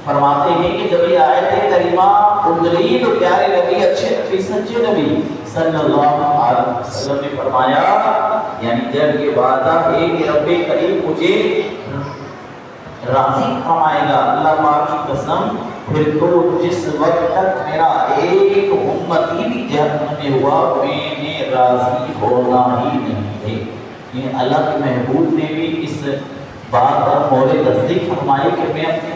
فرماتے ہیں کہ جب یہ آیت کریمہ اتری تو پیارے نبی اچھے نبی سچے نبی صلی اللہ علیہ وسلم نے فرمایا، یعنی جب یہ وعدہ ہے کہ رب کریم مجھے راضی فرمائے گا اللہ پاک کی قسم، پھر تو جس وقت تک میرا ایک امتی بھی جہنم میں ہوا میں نے راضی ہونا ہی نہیں ہے۔ یہ اللہ کے محبوب نے بھی اس بات پر مورے تصدیق فرمائی کہ میں اپنے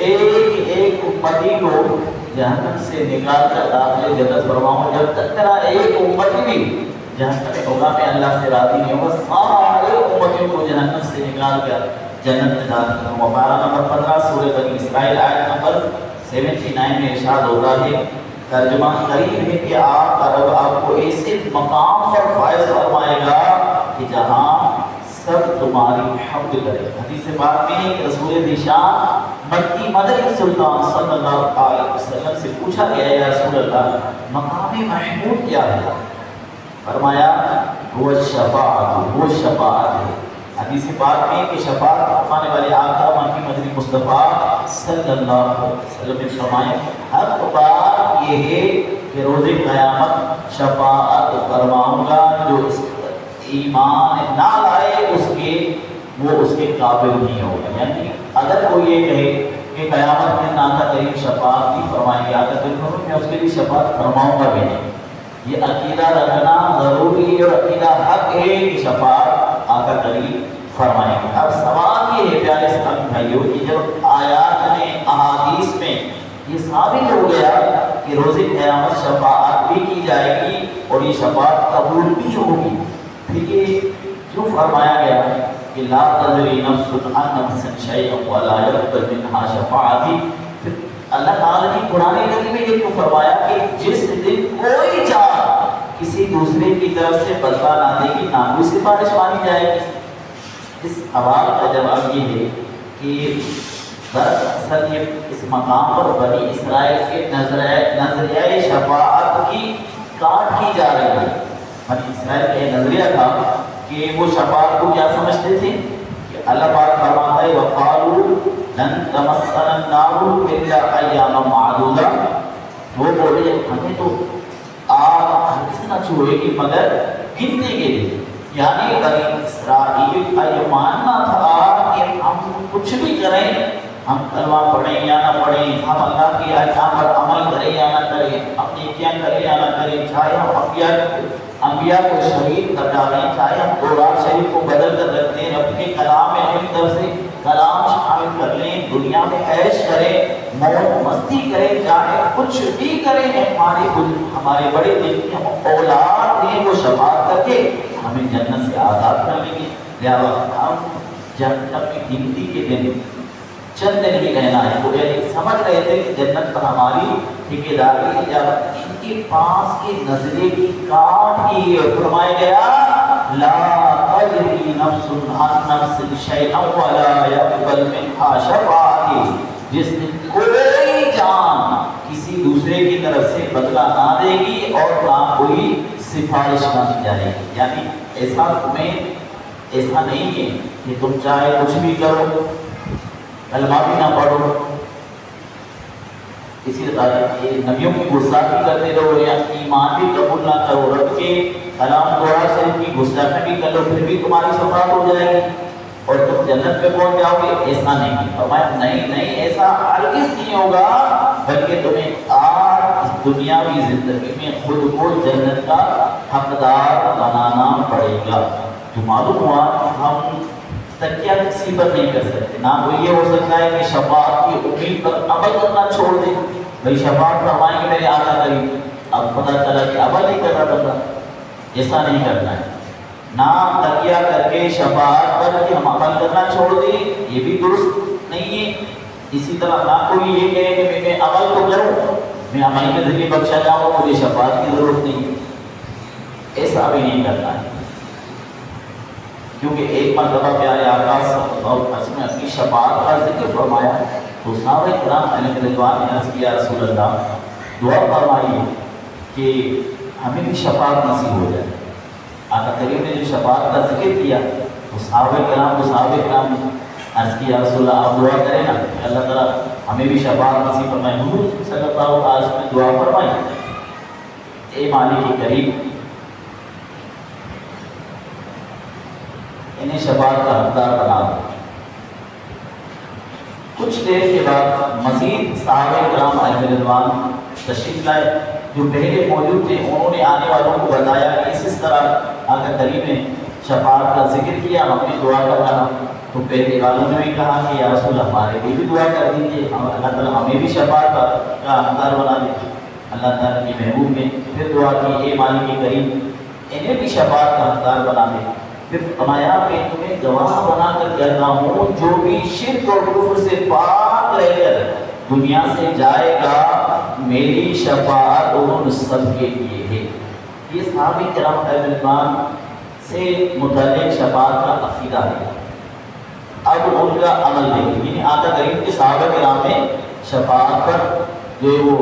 ایک امتی کو جہنم سے نکال کر داخل جنت فرماؤں، جب تک میرا ایک امتی بھی جہنم میں ہوگا میں اللہ سے راضی نہیں ہوگا، سارے امتیوں کو جہنم سے نکال کر جنت میں داخل کروں۔ پارہ نمبر 15 سورہ بنی اسرائیل آیت نمبر 79 میں ارشاد ہوتا ہے، ترجمہ قریب ہے کہ آپ کا رب آپ کو ایسے مقام پر فائز فرمائے گا کہ جہاں سب تمہاری حمد کرے۔ حدیث پاک میں رسول ذیشان مکی مدنی سلطان صلی اللہ علیہ وسلم سے پوچھا گیا یا رسول اللہ مقام محمود کیا ہے؟ فرمایا وہ شفاعت ہے۔ حدیث پاک میں کہ شفاعت فرمانے والے آقا مکی مدنی مصطفیٰ صلی اللہ علیہ وسلم نے فرمایا حق بات یہ ہے کہ روز قیامت شفاعت فرماؤں گا جو اس ایمان نہ لائے وہ اس کے قابل نہیں ہوگا۔ یعنی اگر کوئی یہ کہے کہ قیامت میں آقا کریم شفاعت نہیں فرمائیں گے، آقا کریم میں اس کے لیے شفاعت فرماؤں گا بھی نہیں، یہ عقیدہ رکھنا ضروری اور عقیدہ حق ہے کہ شفاعت آقا کریم فرمائیں گے۔ اب سوال یہ ہے پیارے اسلامی بھائیوں کہ جب آیات میں احادیث میں یہ ثابت ہو گیا کہ روز قیامت شفاعت بھی کی جائے گی اور یہ شفاعت قبول بھی ہوگی، پھر یہ جو فرمایا گیا کہ لا تدری نفس عن نفس شیئا ولا يقبل منها شفاعت، پھر اللہ تعالیٰ نے قرآن کریم میں یہ تو فرمایا کہ جس دن کوئی جان کسی دوسرے کی طرف سے بدلہ نہ دے گی نہ کوئی سفارش مانی جائے گی۔ اس سوال کا جواب یہ ہے کہ دراصل یہ اس مقام پر بنی اسرائیل کے نظریہ شفاعت کی کاٹ کی جا رہی ہے۔ بنی اسرائیل کا یہ نظریہ تھا کہ وہ شفاعت کو کیا سمجھتے تھے کہ اللہ پاک فرماتا ہے وَقَالُوا لَن تَمَسَّنَا النَّارُ إِلَّا أَيَّامًا مَعْدُودَةً، وہ بولے ہمیں تو آگ ہرگز نہ چھوئے گی مگر گننے کے لیے، یعنی بنی اسرائیل کا یہ ماننا تھا کہ ہم کچھ بھی کریں، ہم کلمہ پڑھیں یا نہ پڑھیں، ہم اللہ کے احکام پر عمل کریں یا نہ کریں، اپنی کیا کریں یا نہ کریں، چاہے ہم انبیاء کو شہید کر ڈالیں، چاہے ہم قرآن شریف کو بدل کر رکھ دیں، اپنے کلام میں اپنی طرف سے کلام شامل کر لیں، دنیا میں عیش کریں، موت مستی کریں، چاہے کچھ بھی کریں، ہمارے بڑے دل کی ہم اولاد ہیں وہ شفاعت کر کے ہمیں جنت سے آزاد کر لیں گے، لہٰذا ہم جنت کی گنتی کے دن چند دن ہی رہنا ہے۔ وہ سمجھ رہے تھے کہ جنت پر ہماری ٹھیکیداری اجازت، ان کے پاس کے نظریے کی کاٹ کی فرمایا گیا لا تجری نفس عن نفس شیئا ولا يقبل منها شفاعت، جس دن کوئی جان کسی دوسرے کی طرف سے بدلہ نہ دے گی اور نہ کوئی سفارش نہ کی جائے گی۔ یعنی ایسا نہیں ہے کہ تم چاہے کچھ بھی کرو، کلمہ بھی نہ پڑھو، اسی طرح نبیوں کی گستاخی کرتے رہو یا ایمان بھی قبول نہ کرو، رب کے کلام قرآن شریف کی گستاخی بھی کر لو، پھر بھی تمہاری شفاعت ہو جائے گی اور تم جنت میں پہنچ جاؤ گے، ایسا نہیں۔ فرمایا نہیں ایسا ہرگز نہیں ہوگا، بلکہ تمہیں آج اس دنیاوی زندگی میں خود کو جنت کا حقدار بنانا پڑے گا۔ تو معلوم ہوا ہم تکیہ کسی پر نہیں کر سکتے، نہ وہ یہ ہو سکتا ہے کہ شفاعت کی امید پر عمل کرنا چھوڑ دیں، بھائی شفاعت فرمائیں گے میرے آقا کریم، اب پتہ چلا کہ عمل نہیں کر رہا بندہ، ایسا نہیں کرنا ہے۔ نہ تکیہ کر کے شفاعت پر کہ ہم عمل کرنا چھوڑ دیں، یہ بھی درست نہیں ہے۔ اسی طرح نہ کوئی یہ کہے کہ میں عمل تو کروں، میں عمل کے ذریعے بخشا جاؤں، مجھے شفاعت کی ضرورت نہیں ہے، ایسا بھی نہیں کرنا ہے۔ کیونکہ ایک مرتبہ پیارے آقا صلی اللہ علیہ وسلم نے اپنی شفاعت کا ذکر فرمایا تو صحابہ کرام علیہ رضوان نے عرض کیا رسول اللہ دعا فرمائیے کہ ہمیں بھی شفاعت نصیب ہو جائے۔ آقا کریم نے جو شفاعت کا ذکر کیا تو صحابہ کرام عرض کی یا رسول اللہ آپ دعا کریں نا کہ اللہ تعالیٰ ہمیں بھی شفاعت نصیب فرمائے. حضور صلی اللہ علیہ وسلم نے دعا فرمائی اے مالک کریم انہیں شفاعت کا حقدار بنا دو. کچھ دیر کے بعد مزید صحابہ کرام علیہ رضوان تشریف لائے جو پہلے موجود تھے. انہوں نے آنے والوں کو بتایا کہ اس طرح آقا کریم نے شفاعت کا ذکر کیا, ہم نے دعا کرنا. تو پہلے والوں نے بھی کہا کہ یا رسول ہمارے لیے بھی دعا کر دیجیے, اللہ تعالیٰ ہمیں بھی شفاعت کا حقدار بنا دیجیے. اللہ تعالیٰ کی محبوب نے پھر دعا کی اے مالک کریم انہیں بھی شفاعت کا حقدار بنا دے. پھر فرمایا کہ تمہیں گواہ بنا کر کہہ رہا ہوں جو بھی شرک اور کفر سے پاک رہ کر دنیا سے جائے گا میری شفاعت ان سب کے لیے ہے. یہ صحابہ کرام رضی اللہ سے متعلق شفاعت کا عقیدہ ہے. اب ان کا عمل دیکھیں, یعنی آقا کریم کے صحابہ کرام نے شفاعت پر جو وہ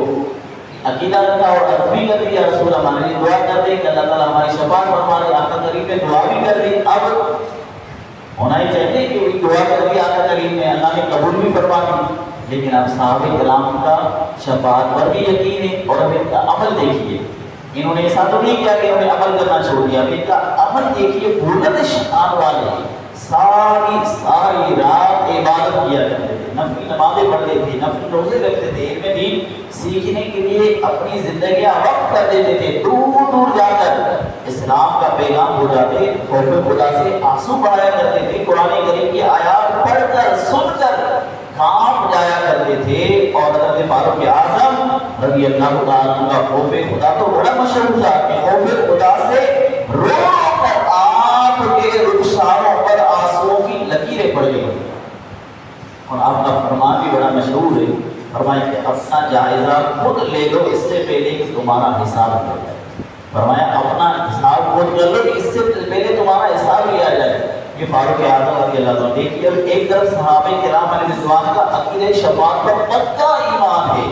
عقیدہ رکھا اور عرضی کر دی یا رسول اللہ ہمارے لیے دعا کر دے کہ اللہ تعالیٰ ہماری شفاعت فرما دے. آقا کریم نے دعا بھی کر دی. اب ہونا ہی چاہیے کہ وہ دعا کر دی آقا کریم نے, اللہ نے قبول بھی فرما دی. لیکن اب صحابہ کرام کا شفاعت پر بھی یقین ہے. اور اب ان کا عمل دیکھیے, انہوں نے ایسا تو نہیں کیا کہ انہوں نے عمل کرنا چھوڑ دیا. ان کا عمل دیکھیے بلند شان والے ساری رات عبادت کیا کرتے تھے, نفلی نمازیں پڑھتے تھے, نفلی روزے رکھتے تھے, علم دین سیکھنے کے لیے اپنی زندگیاں وقف کر دیتے تھے. دور دور جا کر اسلام کا پیغام ہو جاتے, خوف خدا سے آنسو بہایا کرتے تھے, قرآن کریم کی آیات پڑھ کر سن کر کانپ جایا کرتے تھے. اور حضرت فاروق اعظم رضی اللہ تعالیٰ عنہ کا خوف خدا تو بڑا مشہور تھا کہ خوف خدا سے رو کر آپ کے رخساروں پر آنسوؤں کی لکیریں پڑ گئی. اور آپ کا فرمان بھی بڑا مشہور ہے, فرمایا کہ اپنا جائزہ خود لے لو اس سے پہلے کہ تمہارا حساب ہو جائے. فرمایا اپنا حساب خود کر لو کہ اس سے پہلے تمہارا حساب لیا جائے. یہ فاروق اعظم رضی اللہ عنہ. دیکھیے اب ایک طرف صحابہ کرام علیہ رضوان کا عقیدہ شفاعت پر پکا ایمان ہے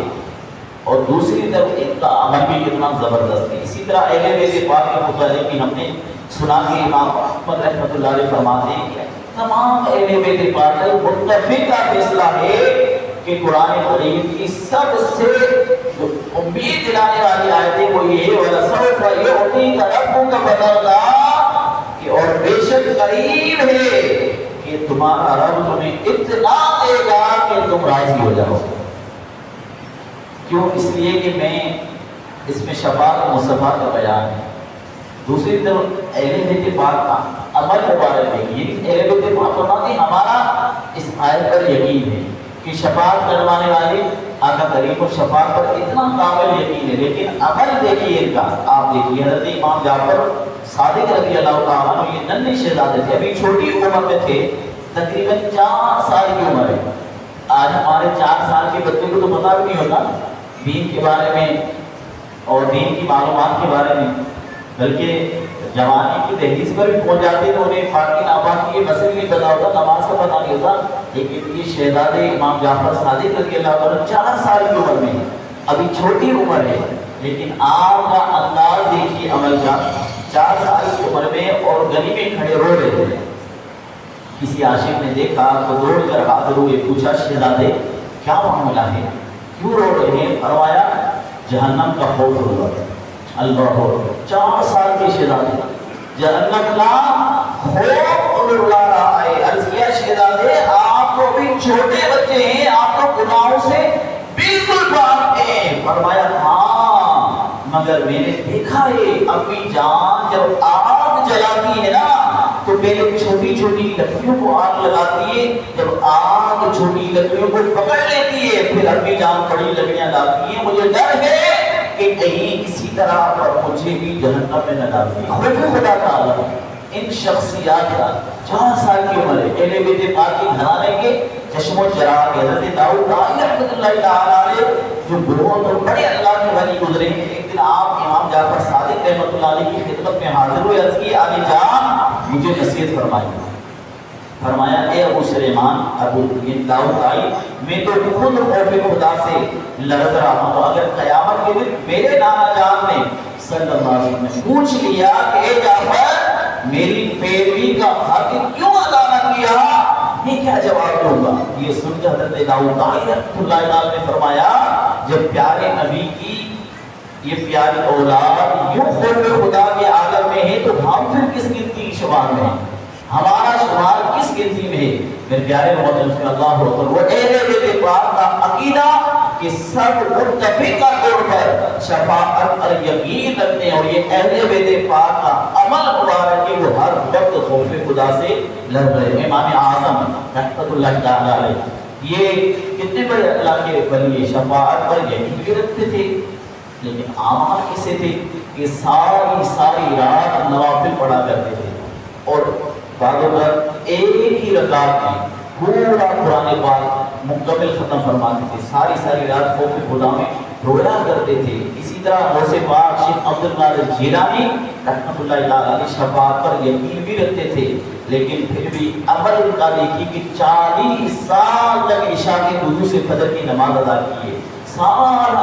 اور دوسری طرف ان کا عمل بھی کتنا زبردست ہے. اسی طرح اہل بیت پاک کے متعلق بھی ہم نے سنا کہ امام احمد رحمۃ اللہ علیہ فرماتے ہیں کہ تمام اہل بیت پاک کا متفق کا فیصلہ ہے کہ قرآن کریم کی سب سے امید دلانے والی آیتیں وہ یہ وَلَسَوْفَ يُعْطِيكَ رَبُّكَ فَتَرْضَىٰ کہ اور بے شک قریب ہے کہ تمہارا رب تمہیں اتنا دے گا کہ تم راضی ہو جاؤ. کیوں؟ اس لیے کہ میں اس میں شفاعت مصطفیٰ کا بیان ہے. دوسری طرف اہل بیت پاک کا عمل مبارک ہے. اہل بیت پاک فرماتے ہیں ہمارا اس آیت پر یقین ہے کہ شفاعت کروانے والے آقا کریم اور شفاعت پر اتنا کامل یقین ہے. لیکن عمل دیکھیے ان کا. آپ دیکھیے حضرت امام جعفر صادق رضی اللہ تعالیٰ عنہ یہ ننھے شہزادے تھے, ابھی چھوٹی عمر میں تھے, تقریباً 4 سال کی عمر ہے. آج ہمارے 4 سال کے بچے کو تو پتہ بھی نہیں ہوتا دین کے بارے میں اور دین کی معلومات کے بارے میں, بلکہ جوانی کی دہلیز پر بھی پہنچ جاتے تو انہیں فاقی ناباقی یہ مسئلہ نہیں پتا ہوتا, نماز کا پتہ نہیں ہوتا. لیکن یہ شہزادے امام جعفر صادق رضی اللہ عنہ 4 سال کی عمر میں, ابھی چھوٹی عمر ہے, لیکن آپ کا انداز دیکھیے عمل کا. 4 سال کی عمر میں اور گلی میں کھڑے رو رہے تھے. کسی عاشق نے دیکھا تو دوڑ کر حاضر ہوئے, پوچھا شہزادے کیا معاملہ ہے, کیوں رو رہے ہیں؟ فرمایا جہنم کا خوف رو رہا ہے. اللہ 4 سال کے شہزادے جہنم کا خوف رلا رہا ہے. عرض کیا شہزادے آپ کو بھی چھوٹے بچے ہیں, آپ کو گناہوں سے بالکل پاک ہیں. فرمایا ہاں مگر میں نے دیکھا ہے اپنی جان جب آگ جلاتی ہے نا تو پہلے چھوٹی چھوٹی لکڑیوں کو آگ لگاتی ہے, جب آگ چھوٹی لکڑیوں کو پکڑ لیتی ہے پھر اپنی جان بڑی لکڑیاں لاتی ہیں. مجھے ڈر ہے کہ کہیں اسی طرح پر مجھے بھی جہنم میں نہ ڈال دے. خوف خدا تعالیٰ ان شخصیات کا 4 سال کی عمر ہے. اہل بیت پاک کے گھرانے کے چشم و چراغ حضرت داؤد رحمۃ اللہ تعالیٰ علیہ جو بہت بڑے اللہ کے ولی گزرے ہیں. ایک دن آپ امام جعفر صادق رحمۃ اللہ علیہ کی خدمت میں حاضر ہوئے. عرض کی علی جان مجھے نصیحت فرمائی. فرمایا اے ابو سلیمان, ابو داؤد آئی میں تو خود خوف خدا سے لرز رہا ہوں. اگر قیامت کے دن میرے نانا جان نے صلی اللہ علیہ وسلم نے پوچھ لیا کہ اے جعفر میری پیروی کا حق کیوں ادا نہ کیا, میں کیا جواب دوں گا؟ یہ سن کر حضرت داؤد رحمۃ اللہ علیہ نے فرمایا جب پیارے نبی کی یہ پیاری اولاد یوں خوف خدا کے عالم میں ہے تو ہم پھر کس گنتی کی شمار میں ہیں؟ ہمارا شمار کس گنتی میں ہے؟ میرے پیارے محمد صلی اللہ علیہ وسلم وہ اہل بیت پاک کا عقیدہ کہ سب متفقہ طور پر شفاعت اور یقین رکھتے ہیں، اور یہ اہل بیت پاک کا عمل مبارک ہے وہ ہر وقت خوف خدا سے لڑ رہے ہیں۔ امام اعظم رحمۃ اللہ تعالی علیہ یہ کتنے بڑے اللہ کے ولی شفاعت پر یقین بھی رکھتے تھے، لیکن عام کیسے تھے کہ ساری رات نوافل پڑھا کرتے تھے، اور بعض اوقات ایک ہی رکعت میں پورا قرآن پاک مکمل ختم فرماتے تھے، ساری رات خوف خدا میں رویا کرتے تھے۔ اسی طرح غوث پاک شیخ عبد القادر جیلانی رحمۃ اللہ علیہ شفاعت پر یقین بھی رکھتے تھے، لیکن پھر بھی عمل کا دیکھی کہ 40 سال تک عشاء کے وضو سے فجر کی نماز ادا کیے، سال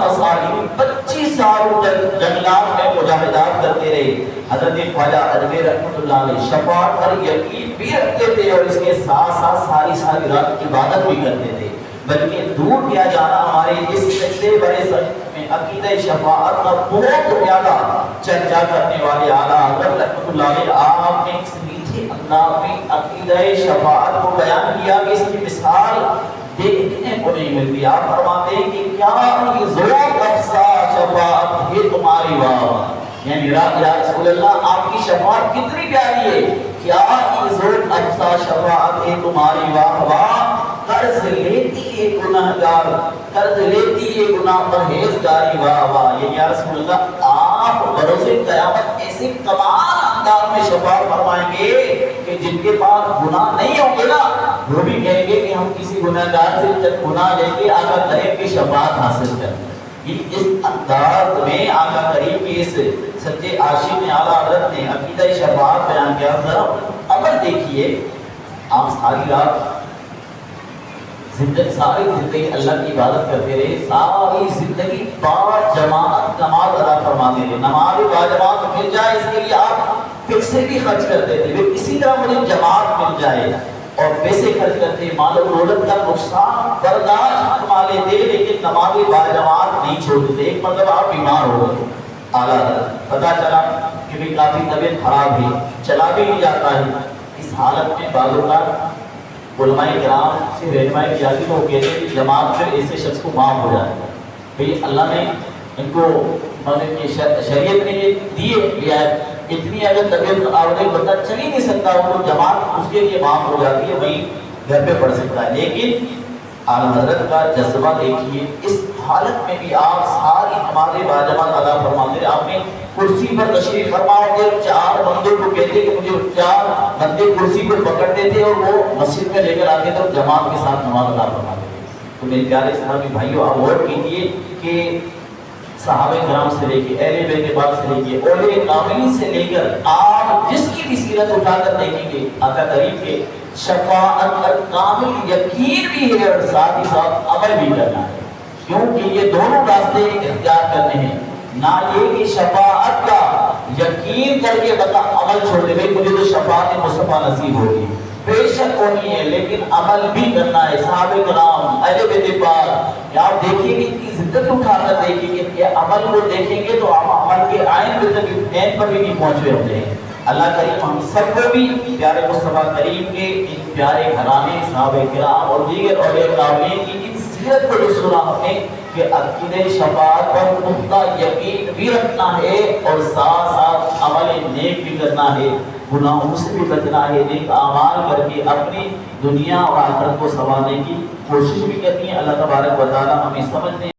25 سال تک جنگلات میں مجاہدات کرتے رہے۔ حضرت خواجہ اجمیر رحمۃ اللہ علیہ شفاعت پر یقین بھی رکھتے تھے، اور اس کے ساتھ ساتھ ساری رات عبادت بھی کرتے تھے۔ بلکہ دور کیا جانا ہمارے اس سچے بڑے سچ میں عقیدہ شفاعت کا بہت زیادہ چرچا کرنے والے اعلیٰ حضرت رحمۃ اللہ علیہ آپ نے اس میٹھے انداز میں عقیدہ شفاعت کو بیان کیا کہ اس کی مثال دیکھنے کو نہیں ملتی۔ آپ فرماتے ہیں کہ کیا ذوق افزا شفاعت ہے تمہاری واہ، یعنی یا رسول اللہ آپ کی شفاعت کتنی پیاری ہے، کیا ذوق افزا شفاعت ہے تمہاری واہ واہ، قرض لیتی ہے گناہگار، قرض لیتی ہے گناہ پرہیزگاری واہ واہ، یا رسول اللہ آپ بروز قیامت ایسے کمال انداز میں شفاعت فرمائیں گے کہ جن کے پاس گناہ نہیں ہوں گے نا وہ بھی کہیں گے کہ ہم کسی گناہگار سے گناہ لے کے آقا کریم کی شفاعت حاصل کریں۔ اس انداز میں آقا کریم کی اس سچے عاشق اعلیٰ حضرت نے عقیدہ شفاعت بیان کیا۔ ذرا عمل دیکھیے، آپ ساری رات ساری زندگی اللہ کی عبادت کرتے رہے، ساری زندگی با جماعت نماز ادا فرماتے رہے، نماز با جماعت مل جائے اس کے لیے آپ پیسے بھی خرچ کرتے تھے، پھر اسی طرح مجھے جماعت مل جائے اور پیسے خرچ کرتے، مال و دولت کا نقصان برداشت فرما لیتے، لیکن نماز با جماعت نہیں چھوڑتے تھے۔ ایک مطلب آپ بیمار ہو گئے، اعلیٰ پتہ چلا کہ بھی کافی طبیعت خراب ہے، چلا بھی نہیں جاتا ہے، اس حالت میں بعض اوقات علماء کرام سے رہنمائی کی جاتی تو وہ کہتے ہیں کہ جماعت پھر ایسے شخص کو معاف ہو جاتا ہے، بھئی اللہ نے ان کو مطلب کہ شریعت نے یہ دیا ہے، اتنی اگر طبیعت خراب ہے بندہ چل ہی نہیں سکتا، وہ جماعت اس کے لیے معاف ہو جاتی ہے، وہیں گھر پہ پڑھ سکتا ہے۔ لیکن اعلیٰ حضرت کا جذبہ دیکھیے، اس حالت میں بھی آپ ساری نماز باجماعت ادا فرماتے رہے۔ آپ نے کرسی پر تشریف فرماؤ گے، 4 بندوں کو کہتے کہ مجھے 4 بندے کرسی پر پکڑتے تھے اور وہ مسجد میں لے کر آتے تھے اور جماعت کے ساتھ نماز ادا فرماتے تھے۔ تو میرے پیارے صحابی بھائیوں، آپ غور کیجیے کہ صحابہ کرام سے لے کے اہل بیت پاک سے لے کے اولیاء کاملین سے لے کر آپ جس کی بھی سیرت اٹھا کر دیکھیں گے، آقا کریم کے شفاعت پر کامل یقین بھی ہے اور ساتھ ہی ساتھ عمل بھی کرنا ہے، کیونکہ یہ دونوں راستے اختیار کرنے ہیں، نہ یہ کہ شفاعت کا یقین کر کے بتا عمل چھوڑ دے، بھائی مجھے تو شفاعت مصطفیٰ نصیب ہوگی، بے شک ہونی ہے، لیکن عمل بھی کرنا ہے۔ صحابہ کرام اہل بیت پاک آپ دیکھیں گے ان کی زندگی اٹھا کر دیکھیں گے کہ عمل کو دیکھیں گے تو ہم عمل کے عین پر بھی نہیں پہنچے ہوتے ہیں۔ اللہ کریم ہم سب کو بھی پیارے مصطفیٰ کریم کے ان پیارے گھرانے صحابہ کرام اور دیگر اولیاء کرام کی ان سیرت کو سنا ہمیں کہ عقیدہ شفاعت پر پختہ یقین بھی رکھنا ہے اور ساتھ ساتھ عمل نیک بھی کرنا ہے، گناہوں سے بھی بچنا ہے، نیک اعمال کر کے اپنی دنیا اور آخرت کو سنوارنے کی کوشش بھی کرنی ہے۔ اللہ تبارک و تعالی ہمیں سمجھنے